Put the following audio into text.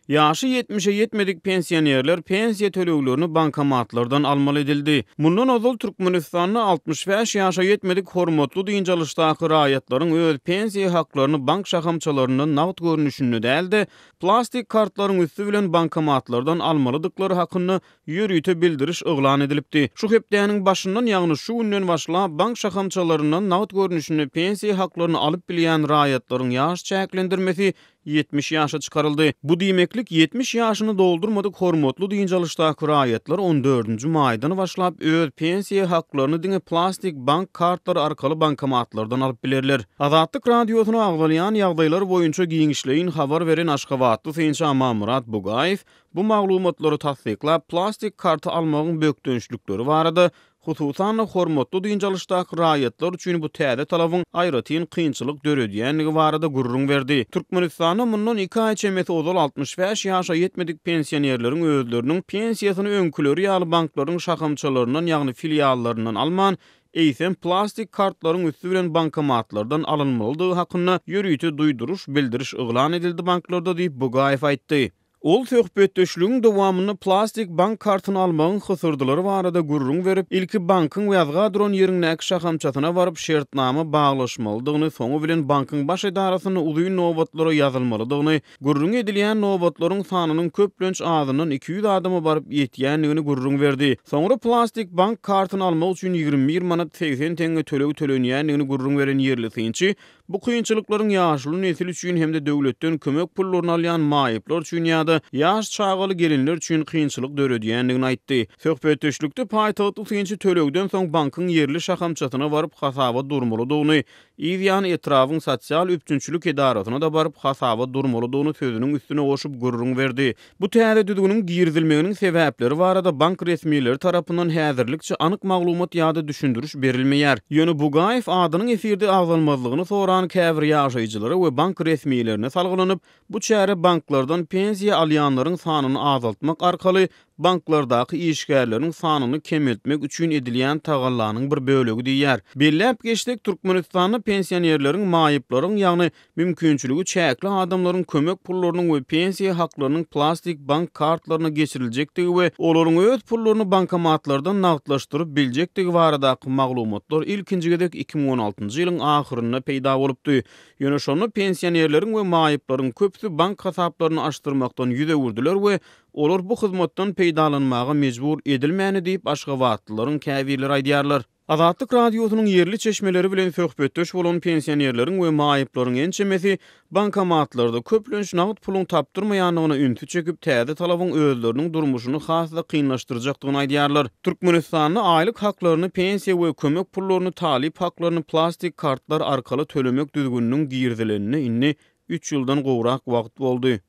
Yaşı 70'e yetmedik pensionerler pensiya töleglerini bankomatlardan almaly edildi. Mundan ozal Türkmenistanyny 65 ýaşa yetmedik hormatly diýinjalykdaky raýatlaryň öz pensiya haklaryny bank şahamçalaryndan nagd görnüşünde däldi, plastik kartlaryň üstü bilen bankomatlardan almalydyklary hakyny ýürüýte bildiriş oglan edilipdi. Şu hepdäniň başyndan ýagny şu günden başlap bank şahamçalaryndan nagd görnüşünde pensiya haklaryny alyp bilýän raýatlaryň ýaş çäklendirmesi 70 ýaşa çykaryldy. Bu diýmeklik 70 ýaşyny doldurmadyk hormatly diýinjalykdaky raýatlar 14-nji maýdan başlap öz pensiya haklaryny diňe plastik bank kartlary arkaly bankomatlardan alyp bilerler. Azatlyk radiosyna agdalýan ýagdaýlar boýunça giňişleýin habar beren Aşgabatly Synçy Amamurat Bugaýew bu maglumatlary tasdiklap plastik karty almagyň bökdönçlükleri barada hususan hormatly diýinjalykdaky raýatlar üçin bu täze talabyň aýratyn kynçylyk döredýänligi barada gurrun berdi. Türkmenistanyň mundan 2 aý çemeti ozal 65 ýaşa yetmedik pensionerleriň özleriniň pensiýasyny öňküleri ýaly banklaryň şahamçalaryndan ýagny filiallaryndan alman eýsem plastik kartlaryň üstü bilen bankomatlardan alınmalydygy hakyna ýürüýte duýduruş bildiriş oglan edildi banklarda diýip Bugaýew aýtdy. Ol söhbetdeşligiň dowamyny plastik bank kartyny almagyň hysurdylary barada gurrun berip, ilki bankyň ýazga duran ýeriňdäki şahamçatyna baryp şertnama baglaşmalydygyny, soňu bilen bankyň baş edarasyny uzuý nobatlara ýazylmalydygyny, gurrun edilýän nobatlaryň sanynyň köplenç azynyň 200 adama baryp ýetýänligini gurrun berdi. Soňra plastik bank kartyny almak üçin 21 manat 80 tenge töleg tölenýänligini gurrun beren ýerli synçy, bu kynçylyklaryň ýaşly nesil üçin hem de döwletden kömek pullaryny alýan maýyplar üçin ýaş çağaly gelinler üçin kynçylyk döredýänligini aýtdy. Söhbetdeşlikde paýtagy synçy tölegden soň bankyň ýerli şahamçatyna baryp hasaba durmalydygyny, ýa-ni etrawyň sosial üpçünçilik edarasyna da baryp hasaba durmalydygyny sözüniň üstüne goşup gurrun berdi. Bu täze düdüginiň girdilmeginiň sebäpleri barada bank resmiýetleri tarapyndan häzirlikçe anyk maglumat ýa-da düşündürüş berilmeýär. Ýöne Bugaýew adynyň efirde agzalmazlygyny soran käbir ýaşaýjylary we bank resmiýetlerine salgylanyp, bu çäre banklardan pensiya alýanlaryň sanyny azaltmak arkaly banklardaky işgärleriň sanyny kemeltmek üçin edilýän tagallanyň bir bölegi diýär. Belläp geçdik Türkmenistanyň pensionerleriň maýyplaryň ýagny mümkinçiligi çäkli adamlaryň kömek pullarynyň we pensiya haklarynyň plastik bank kartlaryna geçiriljekdigi we olaryň öz pullaryny bankomatlardan nagdlaşdyryp biljekdigi baradaky maglumatlar ilkinji gedek 2016-njy ýylyň ahyryna peýda bolupdy. Ýöne şonu pensionerleriň we maýyplaryň köpsi bank hasaplaryny açdyrmakdan ýüze urdular we olar bu hyzmatdan peýdalanmaga mejbur edilmäni diýip Aşgabatlylaryň käbirleri aýdýarlar. Azatlyk radiosynyň ýerli çeşmeleri bilen söhbetdeş bolan pensionerleriň we maýyplaryň ençemesi bankomatlarda köplenç nagd puluň tapdyrmaýanlygyna üntü çekip täze talabyň özleriniň durmuşyny hasda kynlaşdyrjakdygyny aýdýarlar. Türkmenistanyň aýlyk haklaryny pensiya we kömek pullaryny talip haklaryny plastik kartlar arkaly tölemek düzgüniniň girdilenine inni 3 ýyldan gowrak wagt boldy.